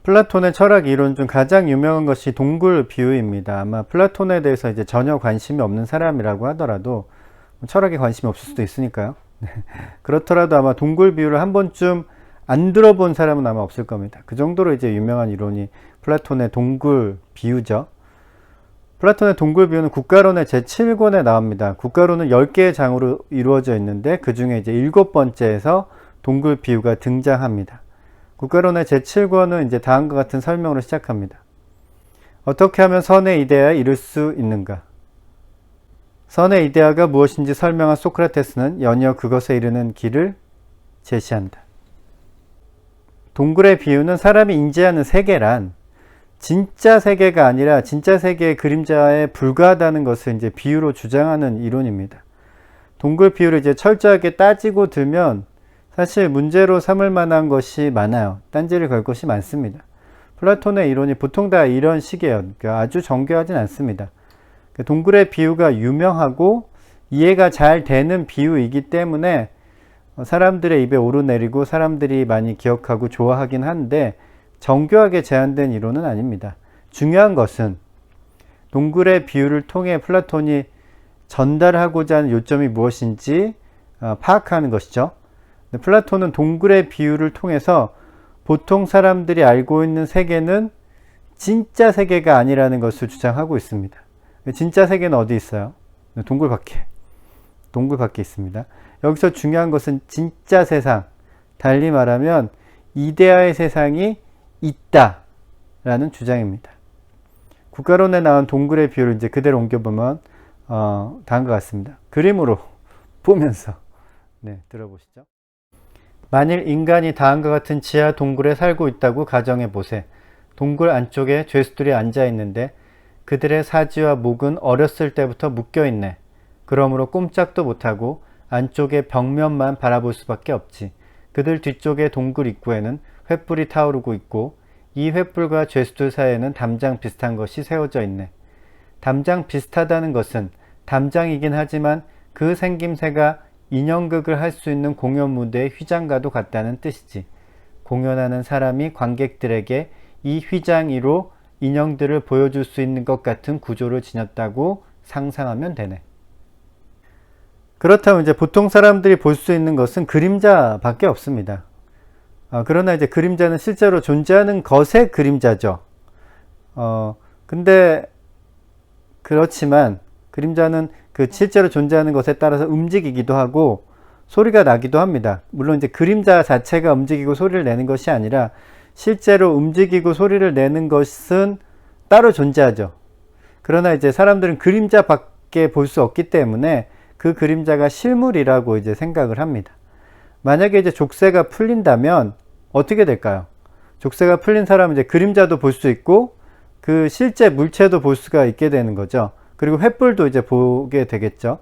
플라톤의 철학 이론 중 가장 유명한 것이 동굴 비유입니다. 아마 플라톤에 대해서 이제 전혀 관심이 없는 사람이라고 하더라도 철학에 관심이 없을 수도 있으니까요. 그렇더라도 아마 동굴 비유를 한 번쯤 안 들어본 사람은 아마 없을 겁니다. 그 정도로 이제 유명한 이론이 플라톤의 동굴 비유죠. 플라톤의 동굴 비유는 국가론의 제7권에 나옵니다. 국가론은 10개의 장으로 이루어져 있는데 그 중에 이제 7번째에서 동굴 비유가 등장합니다. 국가론의 제7권은 이제 다음과 같은 설명으로 시작합니다. 어떻게 하면 선의 이데아에 이를 수 있는가? 선의 이데아가 무엇인지 설명한 소크라테스는 연이어 그것에 이르는 길을 제시한다. 동굴의 비유는 사람이 인지하는 세계란 진짜 세계가 아니라 진짜 세계의 그림자에 불과하다는 것을 이제 비유로 주장하는 이론입니다. 동굴 비유를 이제 철저하게 따지고 들면 사실 문제로 삼을 만한 것이 많아요. 딴지를 걸 것이 많습니다. 플라톤의 이론이 보통 다 이런 식이에요. 그러니까 아주 정교하진 않습니다. 동굴의 비유가 유명하고 이해가 잘 되는 비유이기 때문에 사람들의 입에 오르내리고 사람들이 많이 기억하고 좋아하긴 한데 정교하게 제안된 이론은 아닙니다. 중요한 것은 동굴의 비유를 통해 플라톤이 전달하고자 하는 요점이 무엇인지 파악하는 것이죠. 플라톤은 동굴의 비유를 통해서 보통 사람들이 알고 있는 세계는 진짜 세계가 아니라는 것을 주장하고 있습니다. 진짜 세계는 어디 있어요? 동굴 밖에 있습니다. 여기서 중요한 것은 진짜 세상, 달리 말하면 이데아의 세상이 있다라는 주장입니다. 국가론에 나온 동굴의 비유를 이제 그대로 옮겨보면 다음과 같습니다. 그림으로 보면서 들어보시죠. 만일 인간이 다음과 같은 지하 동굴에 살고 있다고 가정해 보세. 동굴 안쪽에 죄수들이 앉아 있는데 그들의 사지와 목은 어렸을 때부터 묶여 있네. 그러므로 꼼짝도 못하고 안쪽의 벽면만 바라볼 수밖에 없지. 그들 뒤쪽의 동굴 입구에는 횃불이 타오르고 있고 이 횃불과 죄수들 사이에는 담장 비슷한 것이 세워져 있네. 담장 비슷하다는 것은 담장이긴 하지만 그 생김새가 인형극을 할 수 있는 공연 무대의 휘장과도 같다는 뜻이지. 공연하는 사람이 관객들에게 이 휘장 위로 인형들을 보여줄 수 있는 것 같은 구조를 지녔다고 상상하면 되네. 그렇다면 이제 보통 사람들이 볼 수 있는 것은 그림자밖에 없습니다. 그러나 이제 그림자는 실제로 존재하는 것의 그림자죠. 근데 그렇지만 그림자는 그 실제로 존재하는 것에 따라서 움직이기도 하고 소리가 나기도 합니다. 물론 이제 그림자 자체가 움직이고 소리를 내는 것이 아니라 실제로 움직이고 소리를 내는 것은 따로 존재하죠. 그러나 이제 사람들은 그림자밖에 볼 수 없기 때문에 그 그림자가 실물이라고 이제 생각을 합니다. 만약에 이제 족쇄가 풀린다면 어떻게 될까요? 족쇄가 풀린 사람은 이제 그림자도 볼 수 있고 그 실제 물체도 볼 수가 있게 되는 거죠. 그리고 횃불도 이제 보게 되겠죠.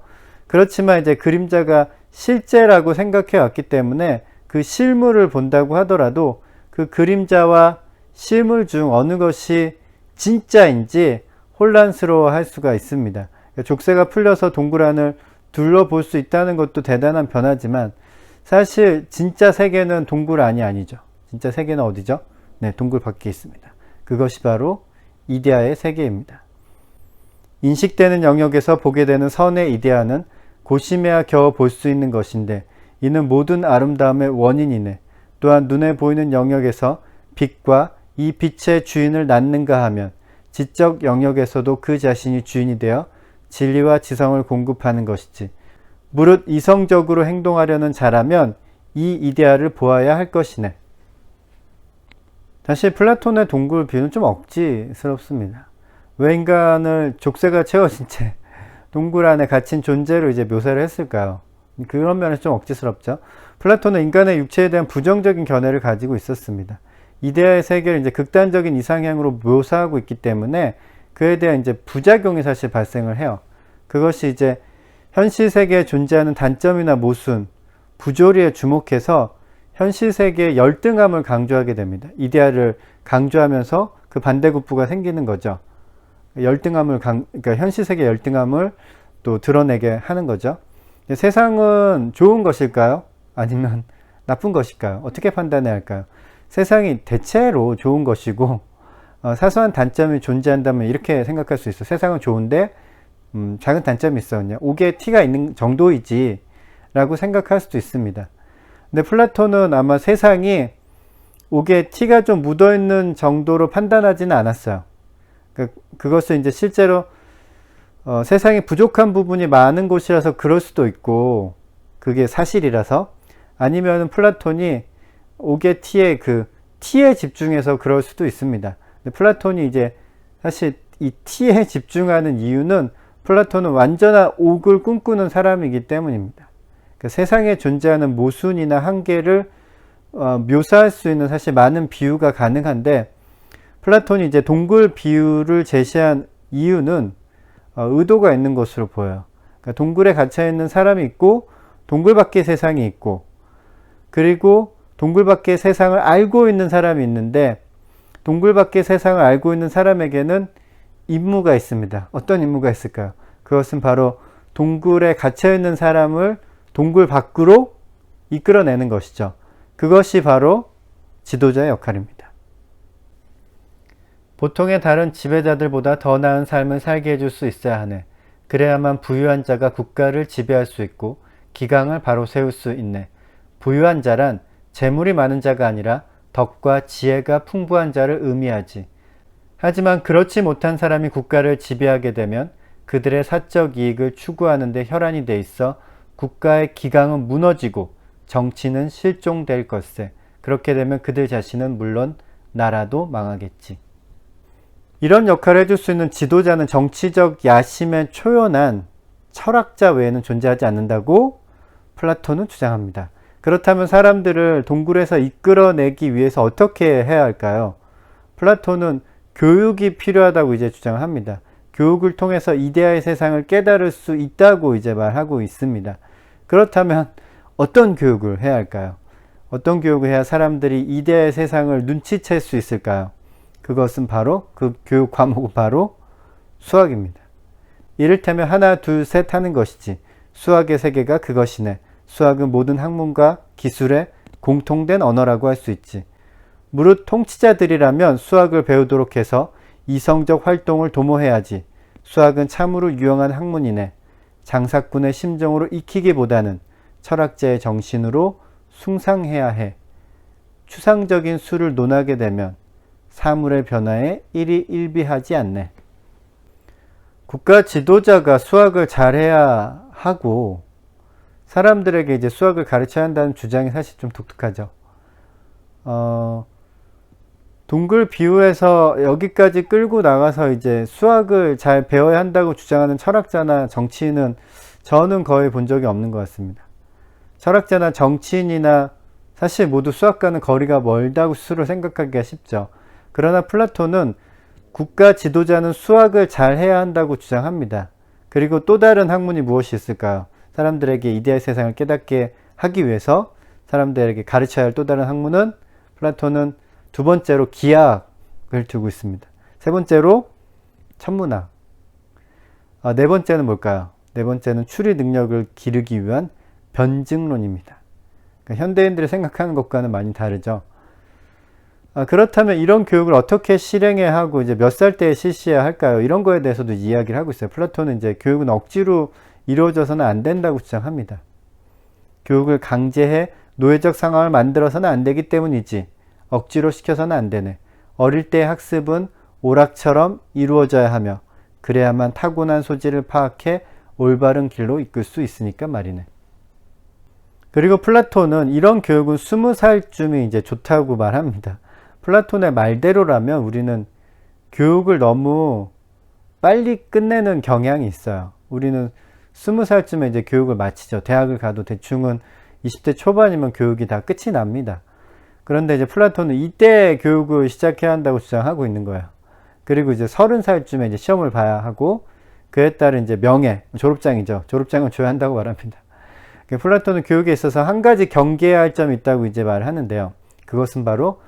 그렇지만 이제 그림자가 실제라고 생각해 왔기 때문에 그 실물을 본다고 하더라도 그 그림자와 실물 중 어느 것이 진짜인지 혼란스러워 할 수가 있습니다. 족쇄가 풀려서 동굴 안을 둘러볼 수 있다는 것도 대단한 변화지만 사실 진짜 세계는 동굴 안이 아니죠. 진짜 세계는 어디죠? 동굴 밖에 있습니다. 그것이 바로 이데아의 세계입니다. 인식되는 영역에서 보게 되는 선의 이데아는 고심해야 겨우 볼 수 있는 것인데 이는 모든 아름다움의 원인이네. 또한 눈에 보이는 영역에서 빛과 이 빛의 주인을 낳는가 하면 지적 영역에서도 그 자신이 주인이 되어 진리와 지성을 공급하는 것이지. 무릇 이성적으로 행동하려는 자라면 이 이데아를 보아야 할 것이네. 사실 플라톤의 동굴 비유는 좀 억지스럽습니다. 왜 인간을 족쇄가 채워진 채 동굴 안에 갇힌 존재로 이제 묘사를 했을까요? 그런 면에서 좀 억지스럽죠. 플라톤은 인간의 육체에 대한 부정적인 견해를 가지고 있었습니다. 이데아의 세계를 이제 극단적인 이상향으로 묘사하고 있기 때문에 그에 대한 이제 부작용이 사실 발생을 해요. 그것이 이제 현실 세계에 존재하는 단점이나 모순, 부조리에 주목해서 현실 세계의 열등함을 강조하게 됩니다. 이데아를 강조하면서 그 반대급부가 생기는 거죠. 그러니까 현실 세계의 열등함을 또 드러내게 하는 거죠. 세상은 좋은 것일까요? 아니면 나쁜 것일까요? 어떻게 판단해야 할까요? 세상이 대체로 좋은 것이고 사소한 단점이 존재한다면 이렇게 생각할 수 있어. 세상은 좋은데 작은 단점이 있어. 그냥 옥에 티가 있는 정도이지 라고 생각할 수도 있습니다. 근데 플라톤은 아마 세상이 옥에 티가 좀 묻어있는 정도로 판단하지는 않았어요. 그것은 이제 실제로 세상에 부족한 부분이 많은 곳이라서 그럴 수도 있고, 그게 사실이라서, 아니면 플라톤이 옥의 티에 집중해서 그럴 수도 있습니다. 근데 플라톤이 이제 사실 이 티에 집중하는 이유는 플라톤은 완전한 옥을 꿈꾸는 사람이기 때문입니다. 그러니까 세상에 존재하는 모순이나 한계를 묘사할 수 있는 사실 많은 비유가 가능한데, 플라톤이 이제 동굴 비유를 제시한 이유는 의도가 있는 것으로 보여요. 그러니까 동굴에 갇혀 있는 사람이 있고 동굴 밖의 세상이 있고, 그리고 동굴 밖의 세상을 알고 있는 사람이 있는데, 동굴 밖의 세상을 알고 있는 사람에게는 임무가 있습니다. 어떤 임무가 있을까요? 그것은 바로 동굴에 갇혀 있는 사람을 동굴 밖으로 이끌어내는 것이죠. 그것이 바로 지도자의 역할입니다. 보통의 다른 지배자들보다 더 나은 삶을 살게 해줄 수 있어야 하네. 그래야만 부유한 자가 국가를 지배할 수 있고 기강을 바로 세울 수 있네. 부유한 자란 재물이 많은 자가 아니라 덕과 지혜가 풍부한 자를 의미하지. 하지만 그렇지 못한 사람이 국가를 지배하게 되면 그들의 사적 이익을 추구하는 데 혈안이 돼 있어 국가의 기강은 무너지고 정치는 실종될 것세. 그렇게 되면 그들 자신은 물론 나라도 망하겠지. 이런 역할을 해줄 수 있는 지도자는 정치적 야심에 초연한 철학자 외에는 존재하지 않는다고 플라톤은 주장합니다. 그렇다면 사람들을 동굴에서 이끌어내기 위해서 어떻게 해야 할까요? 플라톤은 교육이 필요하다고 이제 주장을 합니다. 교육을 통해서 이데아의 세상을 깨달을 수 있다고 이제 말하고 있습니다. 그렇다면 어떤 교육을 해야 할까요? 어떤 교육을 해야 사람들이 이데아의 세상을 눈치챌 수 있을까요? 그것은 바로 그 교육 과목은 바로 수학입니다. 이를테면 하나 둘 셋 하는 것이지 수학의 세계가 그것이네. 수학은 모든 학문과 기술의 공통된 언어라고 할 수 있지. 무릇 통치자들이라면 수학을 배우도록 해서 이성적 활동을 도모해야지. 수학은 참으로 유용한 학문이네. 장사꾼의 심정으로 익히기보다는 철학자의 정신으로 숭상해야 해. 추상적인 수를 논하게 되면 사물의 변화에 일희일비하지 않네. 국가 지도자가 수학을 잘해야 하고 사람들에게 이제 수학을 가르쳐야 한다는 주장이 사실 좀 독특하죠. 동굴 비유에서 여기까지 끌고 나가서 이제 수학을 잘 배워야 한다고 주장하는 철학자나 정치인은 저는 거의 본 적이 없는 것 같습니다. 철학자나 정치인이나 사실 모두 수학과는 거리가 멀다고 스스로 생각하기가 쉽죠. 그러나 플라톤은 국가 지도자는 수학을 잘 해야 한다고 주장합니다. 그리고 또 다른 학문이 무엇이 있을까요? 사람들에게 이데아의 세상을 깨닫게 하기 위해서 사람들에게 가르쳐야 할 또 다른 학문은 플라톤은 두 번째로 기하학을 두고 있습니다. 세 번째로 천문학. 네 번째는 뭘까요? 네 번째는 추리 능력을 기르기 위한 변증론입니다. 그러니까 현대인들이 생각하는 것과는 많이 다르죠. 그렇다면 이런 교육을 어떻게 실행해야 하고 이제 몇 살 때 실시해야 할까요? 이런 거에 대해서도 이야기를 하고 있어요. 플라톤은 이제 교육은 억지로 이루어져서는 안 된다고 주장합니다. 교육을 강제해 노예적 상황을 만들어서는 안 되기 때문이지 억지로 시켜서는 안 되네. 어릴 때의 학습은 오락처럼 이루어져야 하며 그래야만 타고난 소질을 파악해 올바른 길로 이끌 수 있으니까 말이네. 그리고 플라톤은 이런 교육은 20살쯤이 이제 좋다고 말합니다. 플라톤의 말대로라면 우리는 교육을 너무 빨리 끝내는 경향이 있어요. 우리는 20살쯤에 이제 교육을 마치죠. 대학을 가도 대충은 20대 초반이면 교육이 다 끝이 납니다. 그런데 이제 플라톤은 이때 교육을 시작해야 한다고 주장하고 있는 거예요. 그리고 이제 30살쯤에 이제 시험을 봐야 하고 그에 따른 이제 명예, 졸업장이죠. 졸업장을 줘야 한다고 말합니다. 플라톤은 교육에 있어서 한 가지 경계해야 할 점이 있다고 이제 말을 하는데요. 그것은 바로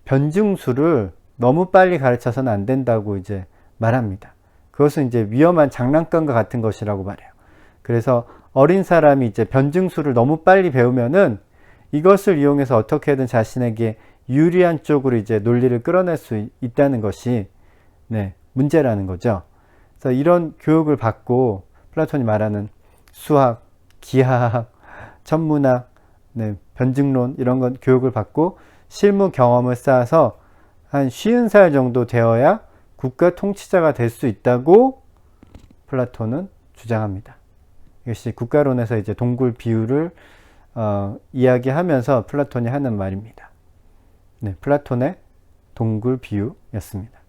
변증수를 너무 빨리 가르쳐서는 안 된다고 이제 말합니다. 그것은 이제 위험한 장난감과 같은 것이라고 말해요. 그래서 어린 사람이 이제 변증수를 너무 빨리 배우면은 이것을 이용해서 어떻게든 자신에게 유리한 쪽으로 이제 논리를 끌어낼 수 있다는 것이 네, 문제라는 거죠. 그래서 이런 교육을 받고 플라톤이 말하는 수학, 기하학, 천문학, 네, 변증론 이런 건 교육을 받고 실무 경험을 쌓아서 한 50살 정도 되어야 국가 통치자가 될 수 있다고 플라톤은 주장합니다. 이것이 국가론에서 이제 동굴 비유를 이야기하면서 플라톤이 하는 말입니다. 네, 플라톤의 동굴 비유였습니다.